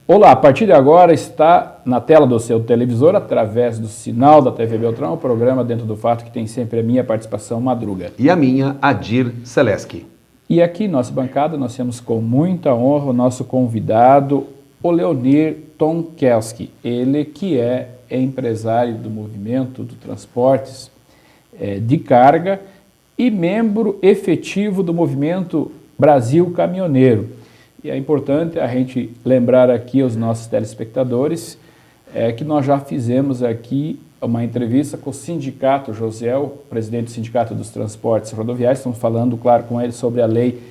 Olá, a partir de agora está na tela do seu televisor, através do sinal da TV Beltrão, o programa Dentro do Fato, que tem sempre a minha participação, Madruga. E a minha, Adir Seleski. E aqui, nossa bancada, nós temos com muita honra o nosso convidado, o Leonir Tonkelski. Ele que é empresário do movimento do transportes de carga e membro efetivo do movimento Brasil Caminhoneiro. E é importante a gente lembrar aqui aos nossos telespectadores que nós já fizemos aqui uma entrevista com o sindicato José, o presidente do Sindicato dos Transportes Rodoviários. Estamos falando, claro, com ele sobre a Lei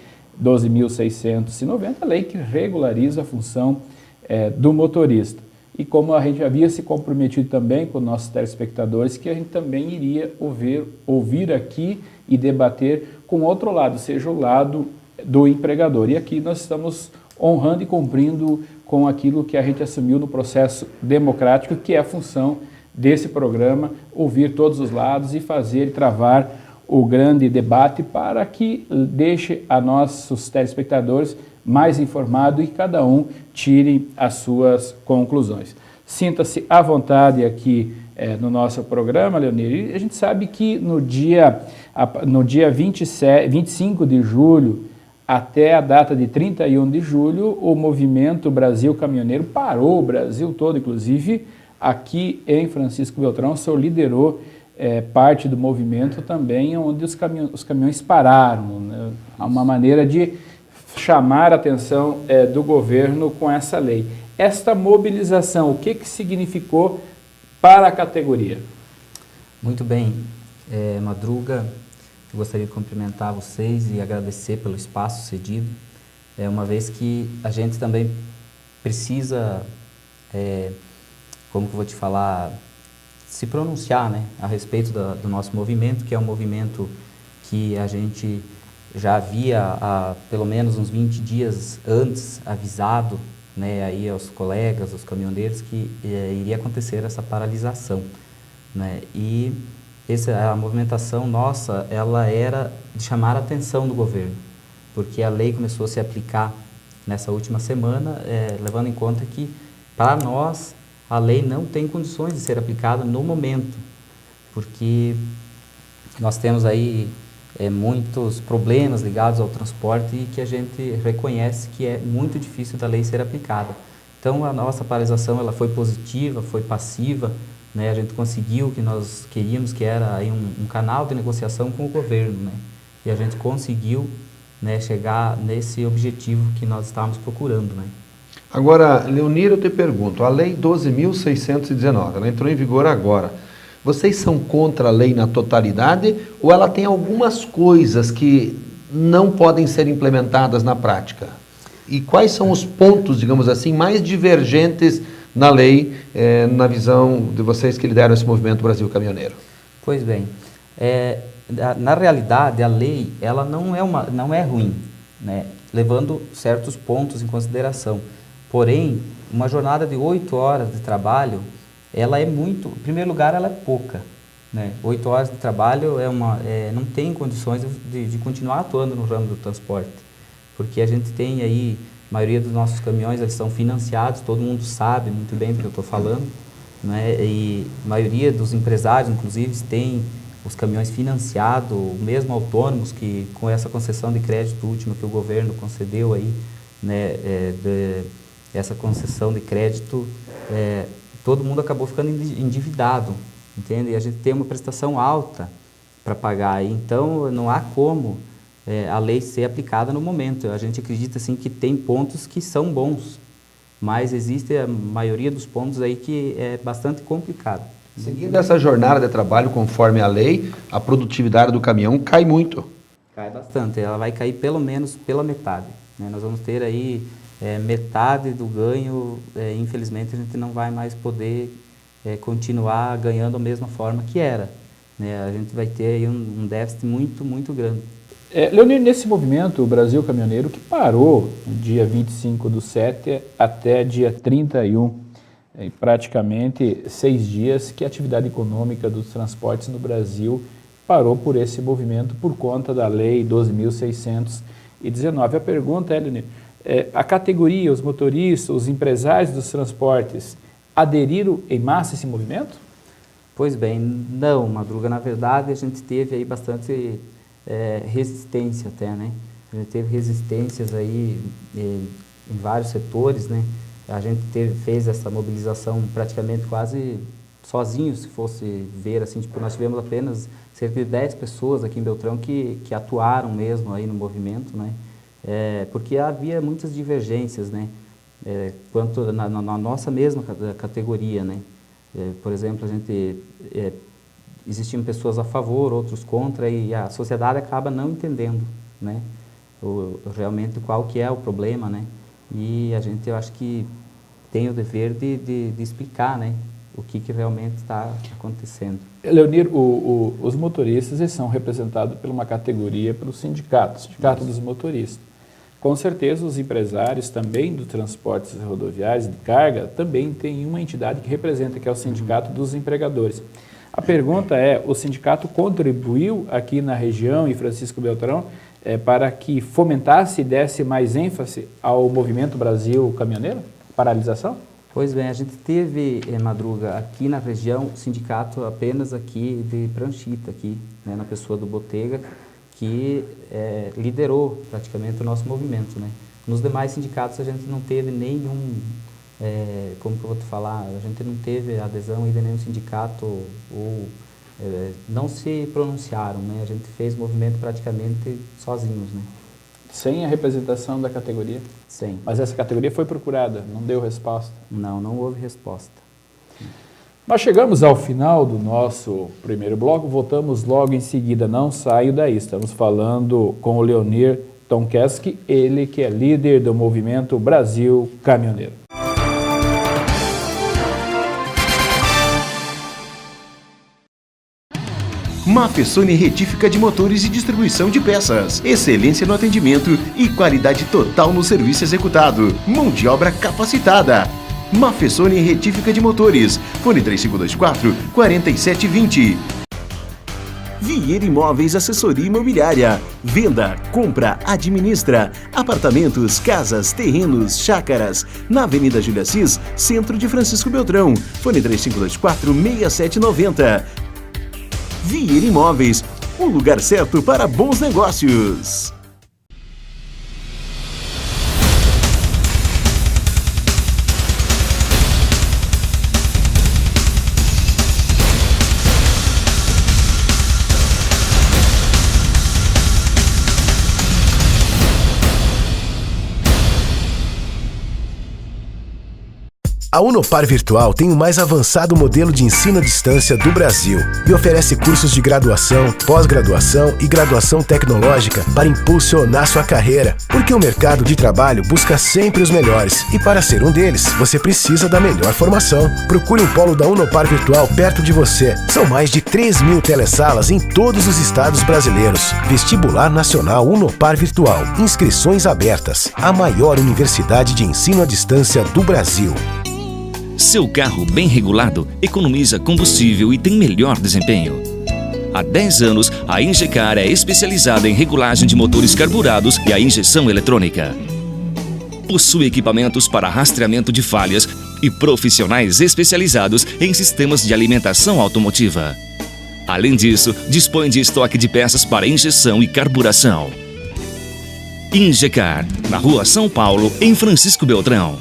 12.690, a lei que regulariza a função do motorista. E como a gente havia se comprometido também com nossos telespectadores, que a gente também iria ouvir aqui e debater com outro lado, seja o lado do empregador. E aqui nós estamos honrando e cumprindo com aquilo que a gente assumiu no processo democrático, que é a função desse programa, ouvir todos os lados e fazer e travar o grande debate para que deixe a nossos telespectadores mais informados e cada um tire as suas conclusões. Sinta-se à vontade aqui no nosso programa, Leonir. E a gente sabe que no dia 25 de julho até a data de 31 de julho, o movimento Brasil Caminhoneiro parou o Brasil todo, inclusive aqui em Francisco Beltrão. O senhor liderou parte do movimento também, onde os caminhões pararam, né? Uma maneira de chamar a atenção do governo com essa lei. Esta mobilização, o que significou para a categoria? Muito bem, Madruga, eu gostaria de cumprimentar vocês e agradecer pelo espaço cedido, uma vez que a gente também precisa, como que eu vou te falar, se pronunciar, né, a respeito do nosso movimento, que é um movimento que a gente já havia há pelo menos uns 20 dias antes avisado, né, aí aos colegas, aos caminhoneiros, que iria acontecer essa paralisação, né, e a movimentação nossa, ela era de chamar a atenção do governo, porque a lei começou a se aplicar nessa última semana, levando em conta que, para nós, a lei não tem condições de ser aplicada no momento, porque nós temos aí muitos problemas ligados ao transporte e que a gente reconhece que é muito difícil da lei ser aplicada. Então, a nossa paralisação ela foi positiva, foi passiva, né? A gente conseguiu o que nós queríamos, que era aí um canal de negociação com o governo, né? E a gente conseguiu, né, chegar nesse objetivo que nós estávamos procurando, né? Agora, Leonir, eu te pergunto, a Lei 12.619, ela entrou em vigor agora. Vocês são contra a lei na totalidade ou ela tem algumas coisas que não podem ser implementadas na prática? E quais são os pontos, digamos assim, mais divergentes na lei, na visão de vocês que lideram esse movimento Brasil Caminhoneiro? Pois bem, na realidade a lei ela não é ruim, né, levando certos pontos em consideração. Porém, uma jornada de 8 horas de trabalho, ela é muito, em primeiro lugar, ela é pouca, né? 8 horas de trabalho não tem condições de continuar atuando no ramo do transporte, porque a gente tem aí, a maioria dos nossos caminhões, eles são financiados, todo mundo sabe muito bem do que eu estou falando, né? E a maioria dos empresários, inclusive, tem os caminhões financiados, mesmo autônomos, que com essa concessão de crédito última que o governo concedeu aí, né, essa concessão de crédito, todo mundo acabou ficando endividado, entende? E a gente tem uma prestação alta para pagar, então não há como a lei ser aplicada no momento. A gente acredita assim que tem pontos que são bons, mas existe a maioria dos pontos aí que é bastante complicado. Seguindo essa jornada de trabalho conforme a lei, a produtividade do caminhão cai muito. Cai bastante, ela vai cair pelo menos pela metade, né? Nós vamos ter aí metade do ganho, infelizmente a gente não vai mais poder continuar ganhando da mesma forma que era, né? A gente vai ter aí um déficit muito, muito grande. Leonir, nesse movimento, o Brasil Caminhoneiro, que parou dia 25/7 até dia 31, praticamente 6 dias que a atividade econômica dos transportes no Brasil parou por esse movimento por conta da Lei 12.619. A pergunta é, Leonir, A categoria, os motoristas, os empresários dos transportes aderiram em massa a esse movimento? Pois bem, não, Madruga. Na verdade, a gente teve aí bastante resistência até, né? A gente teve resistências aí em vários setores, né? A gente fez essa mobilização praticamente quase sozinho, se fosse ver, assim, tipo, nós tivemos apenas cerca de 10 pessoas aqui em Beltrão que atuaram mesmo aí no movimento, né? Porque havia muitas divergências, né? Quanto na nossa mesma categoria, né? Por exemplo, existiam pessoas a favor, outros contra, e a sociedade acaba não entendendo, né? Realmente qual que é o problema, né? E eu acho que tem o dever de explicar, né? O que realmente está acontecendo. Leonir, os motoristas eles são representados por uma categoria, pelo sindicato, Sindicato dos Motoristas. Com certeza, os empresários também do transportes rodoviários de carga também tem uma entidade que representa, que é o Sindicato dos Empregadores. A pergunta é, o sindicato contribuiu aqui na região, em Francisco Beltrão, para que fomentasse e desse mais ênfase ao movimento Brasil Caminhoneiro? Paralisação? Pois bem, a gente teve, Madruga, aqui na região, o sindicato apenas aqui de Pranchita, aqui, né, na pessoa do Botega, que liderou praticamente o nosso movimento, né? Nos demais sindicatos a gente não teve nenhum, como que eu vou te falar, a gente não teve adesão de nenhum sindicato ou não se pronunciaram, né? A gente fez o movimento praticamente sozinhos, né? Sem a representação da categoria? Sem. Mas essa categoria foi procurada, não deu resposta? Não houve resposta. Nós chegamos ao final do nosso primeiro bloco, voltamos logo em seguida, não saio daí, estamos falando com o Leonir Tonkeski, ele que é líder do movimento Brasil Caminhoneiro. Mafessone Retífica de Motores e Distribuição de Peças. Excelência no atendimento e qualidade total no serviço executado. Mão de obra capacitada. Mafessone Retífica de Motores. Fone 3524-4720. Vieira Imóveis Assessoria Imobiliária. Venda, compra, administra. Apartamentos, casas, terrenos, chácaras. Na Avenida Júlia Assis, centro de Francisco Beltrão. Fone 3524-6790. Vieira Imóveis, o lugar certo para bons negócios. A Unopar Virtual tem o mais avançado modelo de ensino à distância do Brasil e oferece cursos de graduação, pós-graduação e graduação tecnológica para impulsionar sua carreira, porque o mercado de trabalho busca sempre os melhores e para ser um deles, você precisa da melhor formação. Procure um polo da Unopar Virtual perto de você. São mais de 3.000 telesalas em todos os estados brasileiros. Vestibular Nacional Unopar Virtual. Inscrições abertas. A maior universidade de ensino à distância do Brasil. Seu carro bem regulado economiza combustível e tem melhor desempenho. Há 10 anos, a Ingecar é especializada em regulagem de motores carburados e a injeção eletrônica. Possui equipamentos para rastreamento de falhas e profissionais especializados em sistemas de alimentação automotiva. Além disso, dispõe de estoque de peças para injeção e carburação. Ingecar, na Rua São Paulo, em Francisco Beltrão.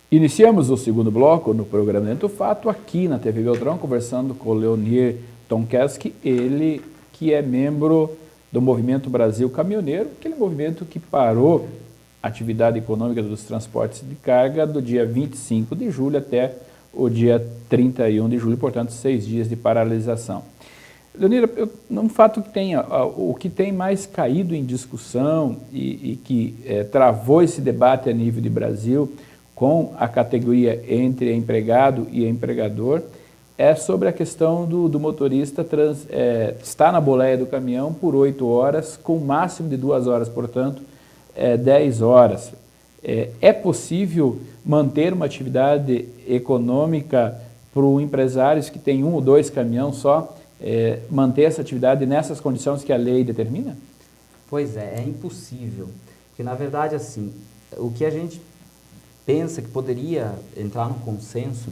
Iniciamos o segundo bloco no programa Dentro do Fato, aqui na TV Beltrão, conversando com o Leonir Tonkeski, ele que é membro do Movimento Brasil Caminhoneiro, aquele movimento que parou a atividade econômica dos transportes de carga do dia 25 de julho até o dia 31 de julho, portanto, 6 dias de paralisação. Leonir, um fato que tem, o que tem mais caído em discussão e que travou esse debate a nível de Brasil, com a categoria entre empregado e empregador, é sobre a questão do motorista estar na boleia do caminhão por 8 horas, com máximo de 2 horas, portanto, 10 horas. É possível manter uma atividade econômica para empresários que têm 1 ou 2 caminhões só, manter essa atividade nessas condições que a lei determina? Pois é impossível. Porque, na verdade, assim, o que a gente pensa que poderia entrar no consenso,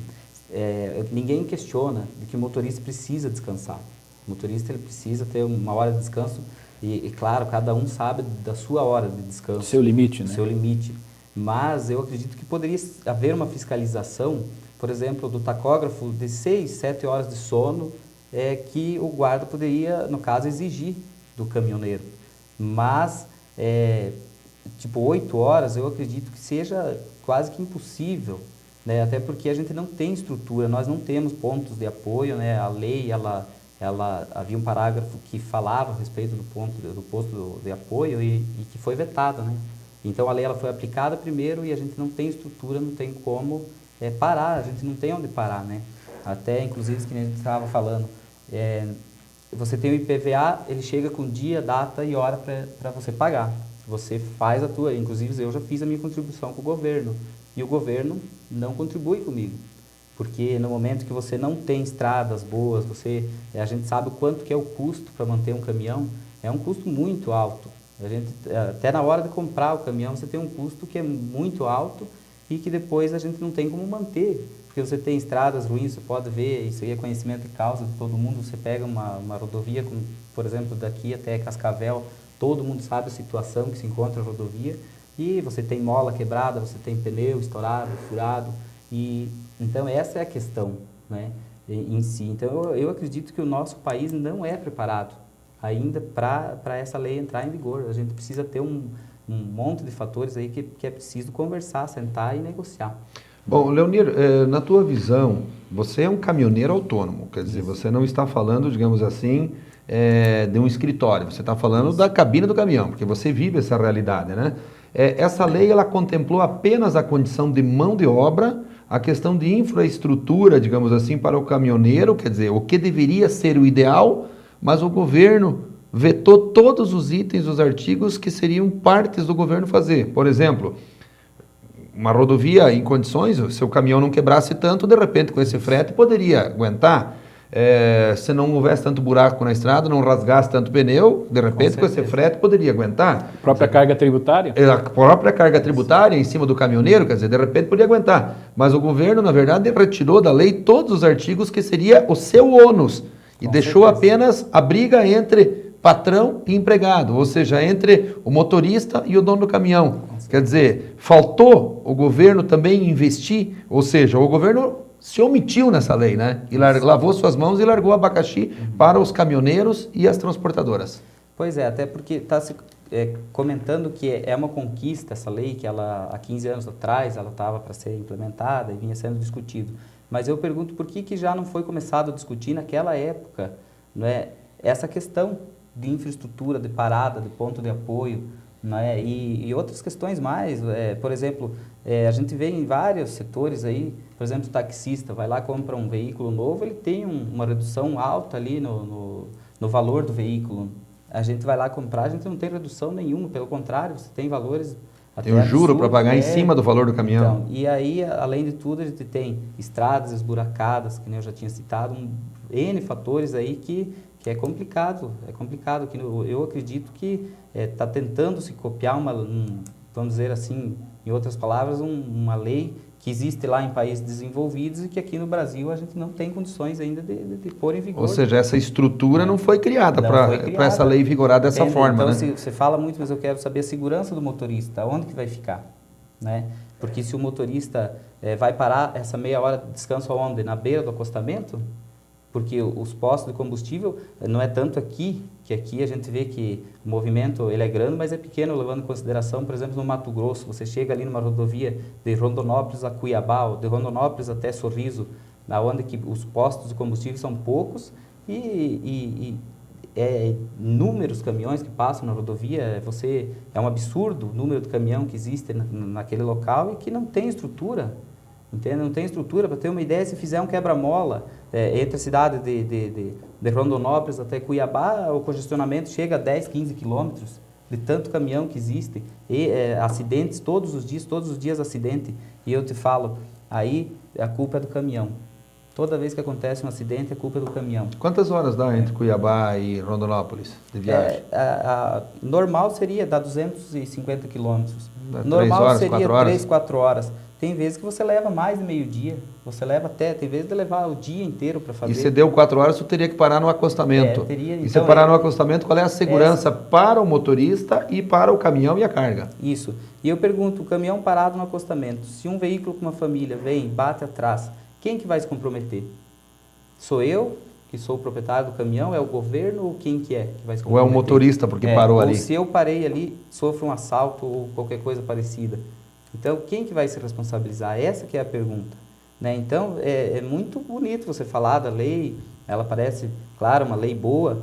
ninguém questiona de que o motorista precisa descansar. O motorista ele precisa ter uma hora de descanso e, claro, cada um sabe da sua hora de descanso. Seu limite, né? Seu limite. Mas eu acredito que poderia haver uma fiscalização, por exemplo, do tacógrafo de 6, 7 horas de sono, que o guarda poderia, no caso, exigir do caminhoneiro. Mas, tipo, 8 horas, eu acredito que seja quase que impossível, né? Até porque a gente não tem estrutura, nós não temos pontos de apoio, né? A lei, havia um parágrafo que falava a respeito do posto de apoio e que foi vetado, né? Então, a lei ela foi aplicada primeiro e a gente não tem estrutura, não tem como parar, a gente não tem onde parar, né? Até, inclusive, que a gente estava falando, você tem o IPVA, ele chega com dia, data e hora para você pagar. Você faz a tua, inclusive eu já fiz a minha contribuição com o governo e o governo não contribui comigo. Porque no momento que você não tem estradas boas, a gente sabe o quanto que é o custo para manter um caminhão, é um custo muito alto. Até na hora de comprar o caminhão você tem um custo que é muito alto e que depois a gente não tem como manter. Porque você tem estradas ruins, você pode ver, isso aí é conhecimento de causa de todo mundo, você pega uma rodovia, como, por exemplo, daqui até Cascavel, todo mundo sabe a situação que se encontra a rodovia, e você tem mola quebrada, você tem pneu estourado, furado, e então essa é a questão, né, em si. Então eu acredito que o nosso país não é preparado ainda para essa lei entrar em vigor. A gente precisa ter um monte de fatores aí que é preciso conversar, sentar e negociar. Bom, Leonir, na tua visão, você é um caminhoneiro autônomo, quer dizer, você não está falando, digamos assim, de um escritório, você está falando da cabine do caminhão, porque você vive essa realidade, né? Essa lei, ela contemplou apenas a condição de mão de obra, a questão de infraestrutura, digamos assim, para o caminhoneiro, quer dizer, o que deveria ser o ideal, mas o governo vetou todos os itens, os artigos que seriam partes do governo fazer. Por exemplo, uma rodovia em condições, se o caminhão não quebrasse tanto, de repente com esse frete poderia aguentar. Se não houvesse tanto buraco na estrada, não rasgasse tanto pneu, de repente com esse frete poderia aguentar. A própria carga tributária? A própria carga tributária em cima do caminhoneiro, quer dizer, de repente poderia aguentar. Mas o governo, na verdade, retirou da lei todos os artigos que seria o seu ônus e deixou apenas a briga entre patrão e empregado, ou seja, entre o motorista e o dono do caminhão. Quer dizer, faltou o governo também investir, ou seja, o governo se omitiu nessa lei, né? E lavou suas mãos e largou o abacaxi para os caminhoneiros e as transportadoras. Pois é, até porque está se comentando que é uma conquista essa lei, que ela há 15 anos atrás ela estava para ser implementada e vinha sendo discutido. Mas eu pergunto por que já não foi começado a discutir naquela época, não é, essa questão de infraestrutura, de parada, de ponto de apoio, não é? E outras questões mais, por exemplo, a gente vê em vários setores aí, por exemplo, o taxista vai lá, compra um veículo novo, ele tem uma redução alta ali no valor do veículo. A gente vai lá comprar, a gente não tem redução nenhuma, pelo contrário, você tem valores até tem um juro para pagar em cima do valor do caminhão. Então, e aí, além de tudo, a gente tem estradas esburacadas, que nem eu já tinha citado, N fatores aí que é complicado, que eu acredito que está tentando se copiar vamos dizer assim, em outras palavras, uma lei que existe lá em países desenvolvidos e que aqui no Brasil a gente não tem condições ainda de pôr em vigor. Ou seja, essa estrutura não foi criada para essa lei vigorar dessa forma, então, né? Então, você fala muito, mas eu quero saber a segurança do motorista, onde que vai ficar, né? Porque se o motorista vai parar essa meia hora de descanso aonde? Na beira do acostamento? Porque os postos de combustível não é tanto aqui, que aqui a gente vê que o movimento ele é grande, mas é pequeno, levando em consideração, por exemplo, no Mato Grosso, você chega ali numa rodovia de Rondonópolis a Cuiabá, ou de Rondonópolis até Sorriso, onde que os postos de combustível são poucos e inúmeros caminhões que passam na rodovia, é um absurdo o número de caminhão que existe naquele local e que não tem estrutura. Entende? Não tem estrutura. Para ter uma ideia, se fizer um quebra-mola entre a cidade de Rondonópolis até Cuiabá, o congestionamento chega a 10, 15 quilômetros de tanto caminhão que existe. E acidentes todos os dias acidente. E eu te falo, aí a culpa é do caminhão. Toda vez que acontece um acidente, é culpa do caminhão. Quantas horas dá entre Cuiabá e Rondonópolis de viagem? Normal seria dar 250 quilômetros. Dá 3 Normal horas, seria 4 horas? 3, 4 horas. Tem vezes que você leva mais de meio-dia. Você leva tem vezes de levar o dia inteiro para fazer. E você deu 4 horas, você teria que parar no acostamento. Teria, e então, você parar no acostamento, qual é a segurança para o motorista e para o caminhão e a carga? Isso. E eu pergunto, o caminhão parado no acostamento, se um veículo com uma família vem, bate atrás, quem que vai se comprometer? Sou eu, que sou o proprietário do caminhão, é o governo ou quem que vai se comprometer? Ou é o motorista porque parou ali? Ou se eu parei ali, sofro um assalto ou qualquer coisa parecida. Então, quem que vai se responsabilizar? Essa que é a pergunta. Né? Então, é muito bonito você falar da lei, ela parece, claro, uma lei boa,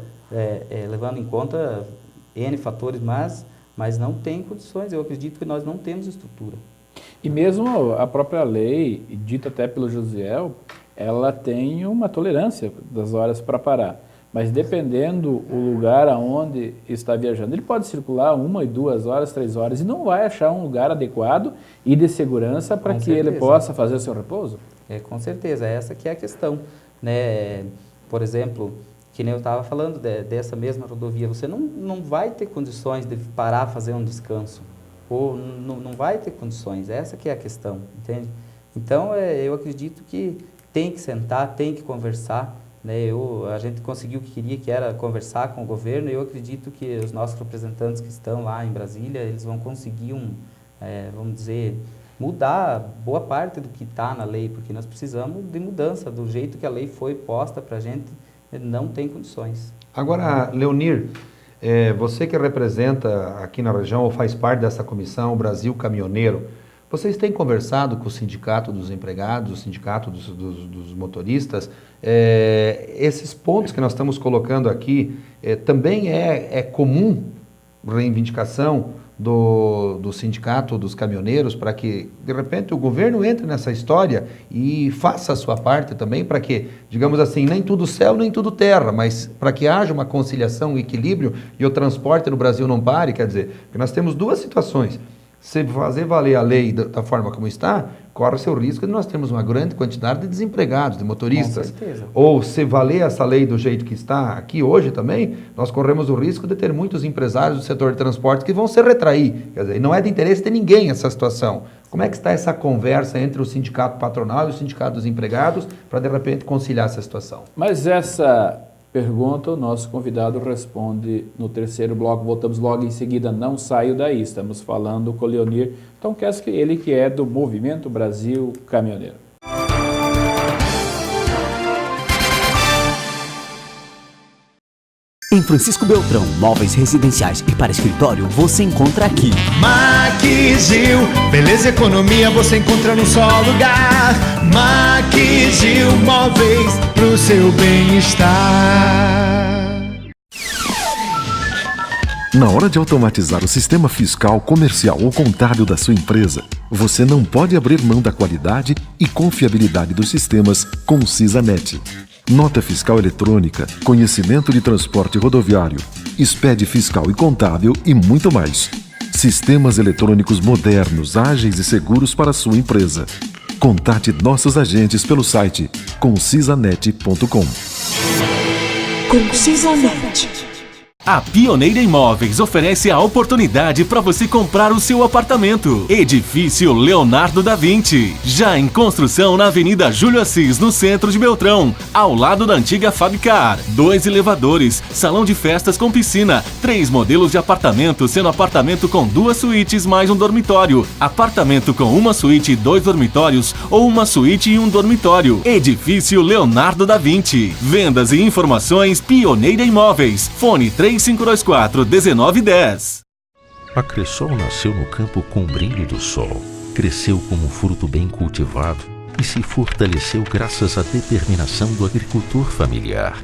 levando em conta N fatores, mas não tem condições. Eu acredito que nós não temos estrutura. E mesmo a própria lei, dita até pelo Josiel, ela tem uma tolerância das horas para parar. Mas dependendo o lugar aonde está viajando, ele pode circular 1, 2 horas, 3 horas e não vai achar um lugar adequado e de segurança para que ele possa fazer o seu repouso? Com certeza, essa que é a questão. Né? Por exemplo, que nem eu estava falando dessa mesma rodovia, você não vai ter condições de parar, fazer um descanso. Ou não vai ter condições, essa que é a questão, entende? Então, eu acredito que tem que sentar, tem que conversar. Né? A gente conseguiu o que queria, que era conversar com o governo, e eu acredito que os nossos representantes que estão lá em Brasília, eles vão conseguir, vamos dizer, mudar boa parte do que está na lei, porque nós precisamos de mudança, do jeito que a lei foi posta para a gente, não tem condições. Agora, Leonir, você que representa aqui na região, ou faz parte dessa comissão Brasil Caminhoneiro, vocês têm conversado com o sindicato dos empregados, o sindicato dos motoristas? Esses pontos que nós estamos colocando aqui, também é comum reivindicação do sindicato dos caminhoneiros para que, de repente, o governo entre nessa história e faça a sua parte também para que, digamos assim, nem tudo céu, nem tudo terra, mas para que haja uma conciliação, um equilíbrio e o transporte no Brasil não pare, quer dizer, que nós temos duas situações. Se fazer valer a lei da forma como está, corre-se o risco de nós termos uma grande quantidade de desempregados, de motoristas. Com certeza. Ou se valer essa lei do jeito que está aqui hoje também, nós corremos o risco de ter muitos empresários do setor de transporte que vão se retrair. Quer dizer, não é de interesse de ninguém essa situação. Como é que está essa conversa entre o sindicato patronal e o sindicato dos empregados para, de repente, conciliar essa situação? Mas essa pergunta, o nosso convidado responde no terceiro bloco. Voltamos logo em seguida, não saio daí. Estamos falando com o Leonir Tonkeski, ele que é do Movimento Brasil Caminhoneiro. Em Francisco Beltrão, móveis residenciais e para escritório, você encontra aqui. Maquigil, beleza e economia você encontra num só lugar. Maquigil, móveis pro seu bem-estar. Na hora de automatizar o sistema fiscal, comercial ou contábil da sua empresa, você não pode abrir mão da qualidade e confiabilidade dos sistemas com o CISANet. Nota fiscal eletrônica, conhecimento de transporte rodoviário, SPED fiscal e contábil e muito mais. Sistemas eletrônicos modernos, ágeis e seguros para a sua empresa. Contate nossos agentes pelo site concisanet.com. Concisanet. A Pioneira Imóveis oferece a oportunidade para você comprar o seu apartamento. Edifício Leonardo da Vinci, já em construção na Avenida Júlio Assis, no centro de Beltrão, ao lado da antiga Fabicar. 2 elevadores, salão de festas com piscina, 3 modelos de apartamento, sendo apartamento com 2 suítes mais um dormitório, apartamento com 1 suíte e 2 dormitórios ou 1 suíte e 1 dormitório. Edifício Leonardo da Vinci. Vendas e informações Pioneira Imóveis. Fone 3524-1910. A Cressol nasceu no campo com o brilho do sol, cresceu como um fruto bem cultivado e se fortaleceu graças à determinação do agricultor familiar.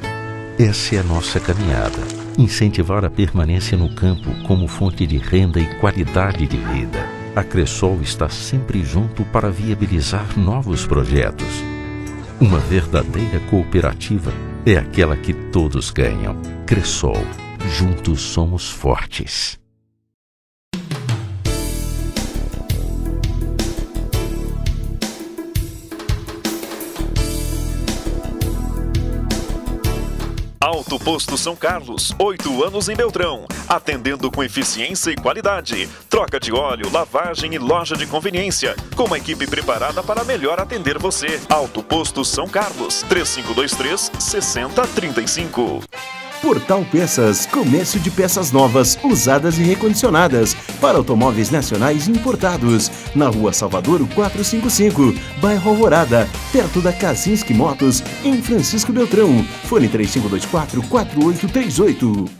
Essa é a nossa caminhada, incentivar a permanência no campo como fonte de renda e qualidade de vida. A Cressol está sempre junto para viabilizar novos projetos. Uma verdadeira cooperativa é aquela que todos ganham. Cressol. Juntos somos fortes. Auto Posto São Carlos, 8 anos em Beltrão, atendendo com eficiência e qualidade. Troca de óleo, lavagem e loja de conveniência, com uma equipe preparada para melhor atender você. Auto Posto São Carlos, 3523-6035. Portal Peças, comércio de peças novas, usadas e recondicionadas para automóveis nacionais e importados. Na Rua Salvador 455, bairro Alvorada, perto da Kazinski Motos, em Francisco Beltrão. Fone 3524-4838.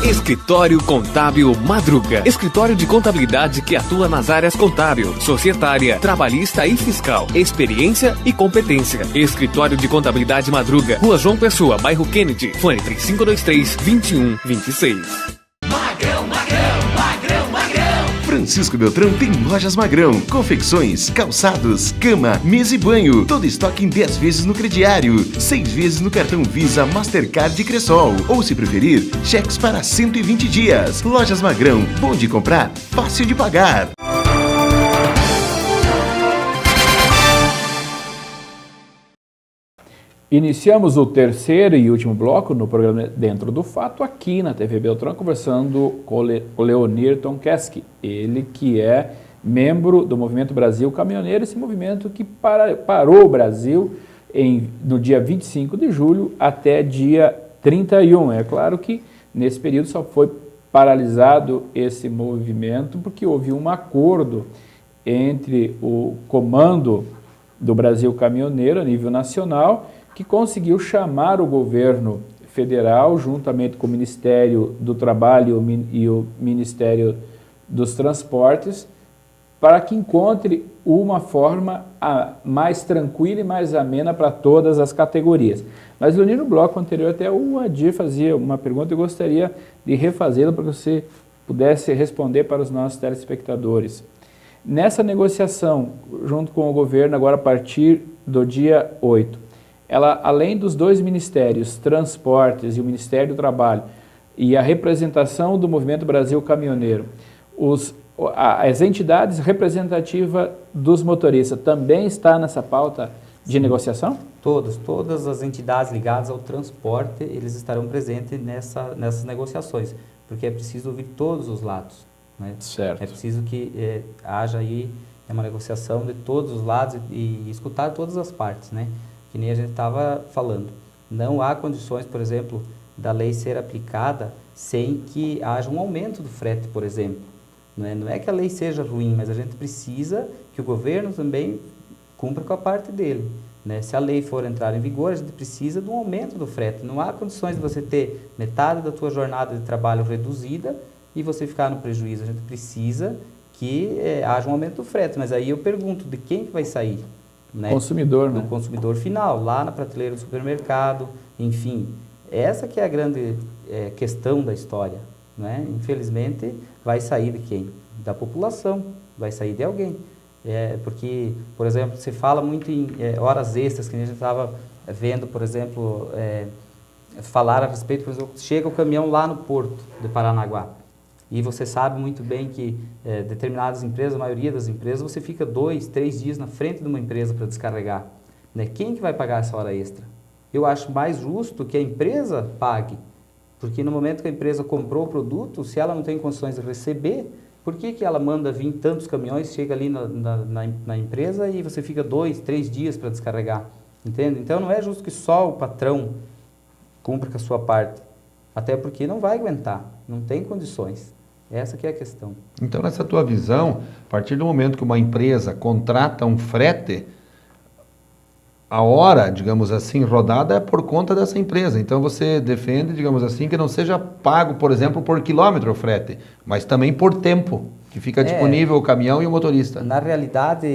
Escritório Contábil Madruga. Escritório de contabilidade que atua nas áreas contábil, societária, trabalhista e fiscal. Experiência e competência. Escritório de Contabilidade Madruga. Rua João Pessoa, bairro Kennedy. Fone 3523-2126. Francisco Beltrão tem lojas Magrão, confecções, calçados, cama, mesa e banho. Todo estoque em 10 vezes no crediário, 6 vezes no cartão Visa, Mastercard e Cressol. Ou, se preferir, cheques para 120 dias. Lojas Magrão, bom de comprar, fácil de pagar. Iniciamos o terceiro e último bloco no programa Dentro do Fato, aqui na TV Beltrão, conversando com o Leonir Tonkeski, ele que é membro do Movimento Brasil Caminhoneiro, esse movimento que parou o Brasil no dia 25 de julho até dia 31. É claro que nesse período só foi paralisado esse movimento porque houve um acordo entre o comando do Brasil Caminhoneiro a nível nacional, que conseguiu chamar o governo federal, juntamente com o Ministério do Trabalho e o Ministério dos Transportes, para que encontre uma forma mais tranquila e mais amena para todas as categorias. Mas, Leonir, no bloco anterior, até o Adir fazia uma pergunta e eu gostaria de refazê-la para que você pudesse responder para os nossos telespectadores. Nessa negociação, junto com o governo, agora a partir do dia 8, ela, além dos dois ministérios, Transportes e o Ministério do Trabalho, e a representação do Movimento Brasil Caminhoneiro, as entidades representativas dos motoristas também está nessa pauta de negociação? Todas as entidades ligadas ao transporte, eles estarão presentes nessas negociações, porque é preciso ouvir todos os lados, né? Certo. É preciso que haja aí uma negociação de todos os lados e escutar todas as partes, né? Que nem a gente estava falando. Não há condições, por exemplo, da lei ser aplicada sem que haja um aumento do frete, por exemplo. Não é que a lei seja ruim, mas a gente precisa que o governo também cumpra com a parte dele, né? Se a lei for entrar em vigor, a gente precisa de um aumento do frete. Não há condições de você ter metade da tua jornada de trabalho reduzida e você ficar no prejuízo. A gente precisa que haja um aumento do frete, mas aí eu pergunto, de quem que vai sair? Né? Consumidor, né? Do consumidor final, lá na prateleira do supermercado, enfim. Essa que é a grande questão da história, né? Infelizmente, vai sair de quem? Da população, vai sair de alguém. Porque, por exemplo, se fala muito em horas extras, que a gente estava vendo, por exemplo, falar a respeito, por exemplo, chega o caminhão lá no porto de Paranaguá. E você sabe muito bem que determinadas empresas, a maioria das empresas, você fica 2, 3 dias na frente de uma empresa para descarregar. Né? Quem que vai pagar essa hora extra? Eu acho mais justo que a empresa pague, porque no momento que a empresa comprou o produto, se ela não tem condições de receber, por que ela manda vir tantos caminhões, chega ali na empresa e você fica 2, 3 dias para descarregar? Entende? Então não é justo que só o patrão cumpra com a sua parte, até porque não vai aguentar, não tem condições. Essa que é a questão. Então, nessa tua visão, a partir do momento que uma empresa contrata um frete, a hora, digamos assim, rodada é por conta dessa empresa. Então, você defende, digamos assim, que não seja pago, por exemplo, por quilômetro o frete, mas também por tempo, que fica disponível o caminhão e o motorista. Na realidade,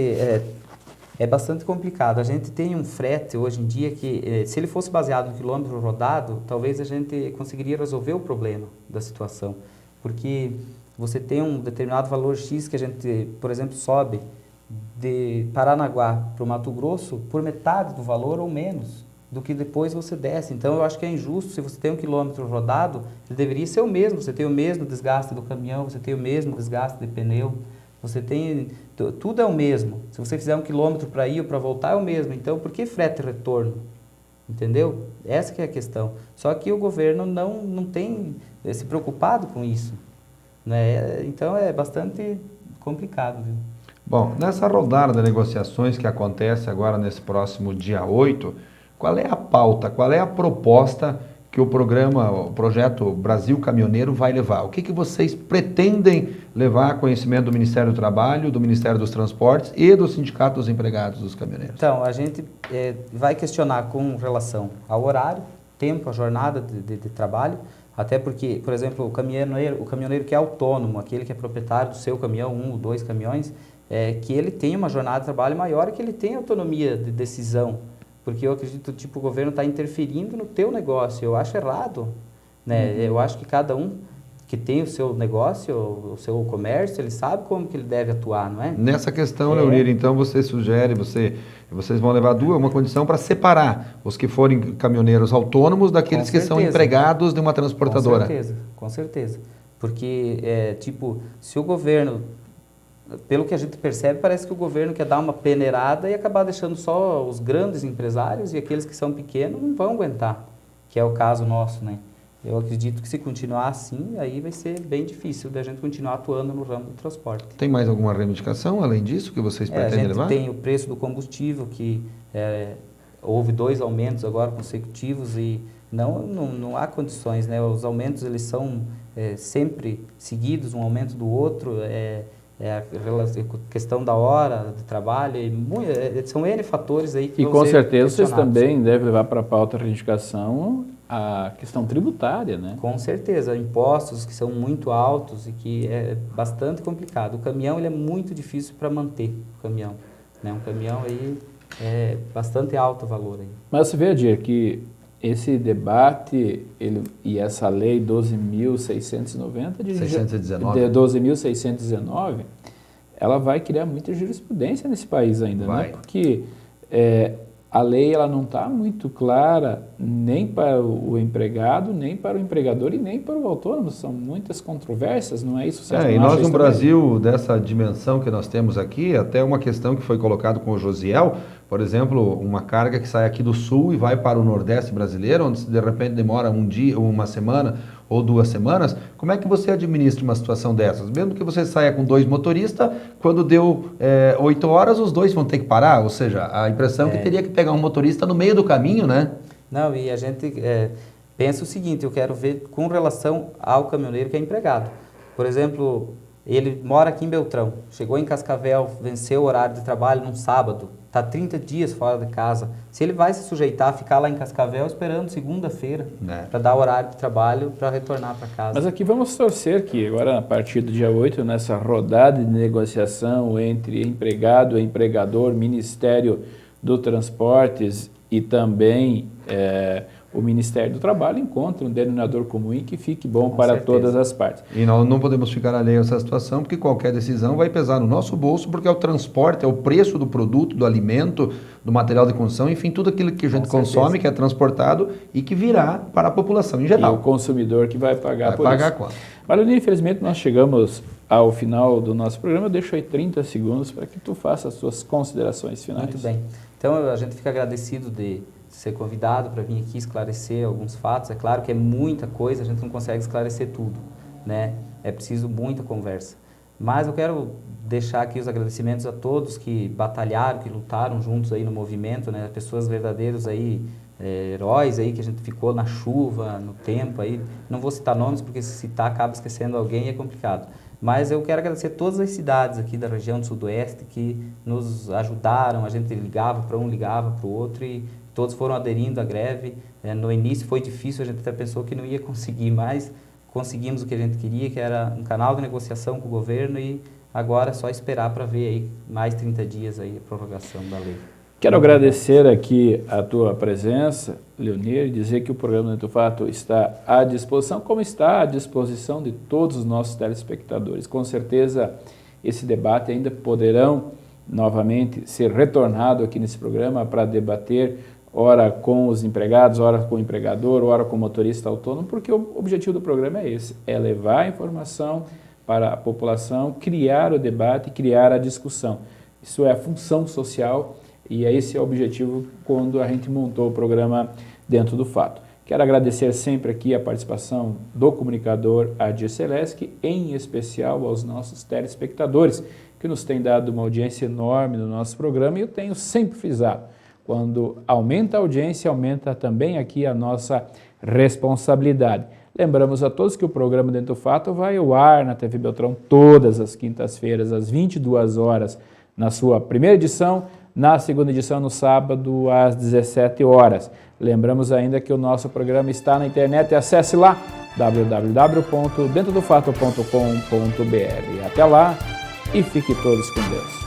é bastante complicado. A gente tem um frete hoje em dia que, se ele fosse baseado no quilômetro rodado, talvez a gente conseguiria resolver o problema da situação. Porque você tem um determinado valor X que a gente, por exemplo, sobe de Paranaguá para o Mato Grosso por metade do valor ou menos do que depois você desce. Então, eu acho que é injusto. Se você tem um quilômetro rodado, ele deveria ser o mesmo. Você tem o mesmo desgaste do caminhão, você tem o mesmo desgaste de pneu, você tem... Tudo é o mesmo. Se você fizer um quilômetro para ir ou para voltar, é o mesmo. Então, por que frete retorno? entendeu? Essa que é a questão. Só que o governo não tem se preocupado com isso, né? Então é bastante complicado, viu? Bom, nessa rodada de negociações que acontece agora nesse próximo dia 8, qual é a pauta, qual é a proposta que o projeto Brasil Caminhoneiro vai levar? O que vocês pretendem levar a conhecimento do Ministério do Trabalho, do Ministério dos Transportes e do Sindicato dos Empregados dos Caminhoneiros? Então, a gente vai questionar com relação ao horário, tempo, a jornada de trabalho, até porque, por exemplo, o caminhoneiro que é autônomo, aquele que é proprietário do seu caminhão, 1 ou 2 caminhões, que ele tem uma jornada de trabalho maior e que ele tem autonomia de decisão. Porque eu acredito que o governo está interferindo no teu negócio. Eu acho errado, né? Eu acho que cada um que tem o seu negócio, o seu comércio, ele sabe como que ele deve atuar, não é? Nessa questão, Leonir, então você sugere, vocês vão levar uma condição para separar os que forem caminhoneiros autônomos daqueles que são empregados de uma transportadora. Com certeza. Porque, se o governo... Pelo que a gente percebe, parece que o governo quer dar uma peneirada e acabar deixando só os grandes empresários e aqueles que são pequenos não vão aguentar, que é o caso nosso, né? Eu acredito que se continuar assim, aí vai ser bem difícil da gente continuar atuando no ramo do transporte. Tem mais alguma reivindicação além disso que vocês pretendem levar? A gente tem o preço do combustível, que houve 2 aumentos agora consecutivos e não há condições, né? Os aumentos eles são sempre seguidos, um aumento do outro, a questão da hora de trabalho, são N fatores aí que e vão com ser certeza vocês questionados. também devem levar para a pauta a reivindicação a questão tributária, né? Com certeza, impostos que são muito altos e que é bastante complicado. O caminhão ele é muito difícil para manter, o caminhão, né? Um caminhão aí é bastante alto o valor aí. Mas você vê, Adir, que esse debate e essa lei 12.619, 12.619, ela vai criar muita jurisprudência nesse país ainda, né? Porque a lei ela não está muito clara nem para o empregado, nem para o empregador e nem para o autônomo. São muitas controvérsias, não é isso? E nós no Brasil, dessa dimensão que nós temos aqui, até uma questão que foi colocada com o Josiel, por exemplo, uma carga que sai aqui do sul e vai para o Nordeste brasileiro, onde de repente demora um dia, uma semana ou 2 semanas, como é que você administra uma situação dessas? Mesmo que você saia com 2 motoristas, quando deu 8 horas, os 2 vão ter que parar, ou seja, a impressão é que teria que pegar um motorista no meio do caminho, né? Não, e a gente pensa o seguinte, eu quero ver com relação ao caminhoneiro que é empregado. Por exemplo, ele mora aqui em Beltrão, chegou em Cascavel, venceu o horário de trabalho num sábado, está 30 dias fora de casa. Se ele vai se sujeitar a ficar lá em Cascavel esperando segunda-feira para dar horário de trabalho para retornar para casa. Mas aqui vamos torcer que agora, a partir do dia 8, nessa rodada de negociação entre empregado e empregador, Ministério do Transportes e também o Ministério do Trabalho encontre um denominador comum e que fique bom para todas as partes. E nós não podemos ficar alheios a essa situação, porque qualquer decisão vai pesar no nosso bolso, porque é o transporte, é o preço do produto, do alimento, do material de construção, enfim, tudo aquilo que a gente consome, que é transportado e que virá para a população em geral. E o consumidor que vai pagar por pagar isso. a conta. Marlene, infelizmente nós chegamos ao final do nosso programa. Eu deixo aí 30 segundos para que tu faça as suas considerações finais. Muito bem. Então a gente fica agradecido de ser convidado para vir aqui esclarecer alguns fatos. É claro que é muita coisa, a gente não consegue esclarecer tudo, né? É preciso muita conversa. Mas eu quero deixar aqui os agradecimentos a todos que batalharam, que lutaram juntos aí no movimento, né? Pessoas verdadeiros aí, heróis aí, que a gente ficou na chuva, no tempo aí. Não vou citar nomes, porque se citar acaba esquecendo alguém e é complicado. Mas eu quero agradecer todas as cidades aqui da região do Sudoeste que nos ajudaram, a gente ligava para um, ligava para o outro e todos foram aderindo à greve. No início foi difícil, a gente até pensou que não ia conseguir, mas conseguimos o que a gente queria, que era um canal de negociação com o governo e agora é só esperar para ver aí mais 30 dias aí a prorrogação da lei. Quero agradecer aqui a tua presença, Leonir, e dizer que o programa Dentro do Fato está à disposição, como está à disposição de todos os nossos telespectadores. Com certeza esse debate ainda poderão novamente ser retornado aqui nesse programa para debater ora com os empregados, ora com o empregador, ora com o motorista autônomo, porque o objetivo do programa é esse, é levar a informação para a população, criar o debate, criar a discussão. Isso é a função social E esse é o objetivo quando a gente montou o programa Dentro do Fato. Quero agradecer sempre aqui a participação do comunicador Adir Seleski, em especial aos nossos telespectadores, que nos têm dado uma audiência enorme no nosso programa, e eu tenho sempre frisado, quando aumenta a audiência, aumenta também aqui a nossa responsabilidade. Lembramos a todos que o programa Dentro do Fato vai ao ar na TV Beltrão todas as quintas-feiras, às 22 horas, na sua primeira edição, na segunda edição no sábado, às 17 horas. Lembramos ainda que o nosso programa está na internet, acesse lá, www.dentrodofato.com.br. Até lá e fiquem todos com Deus.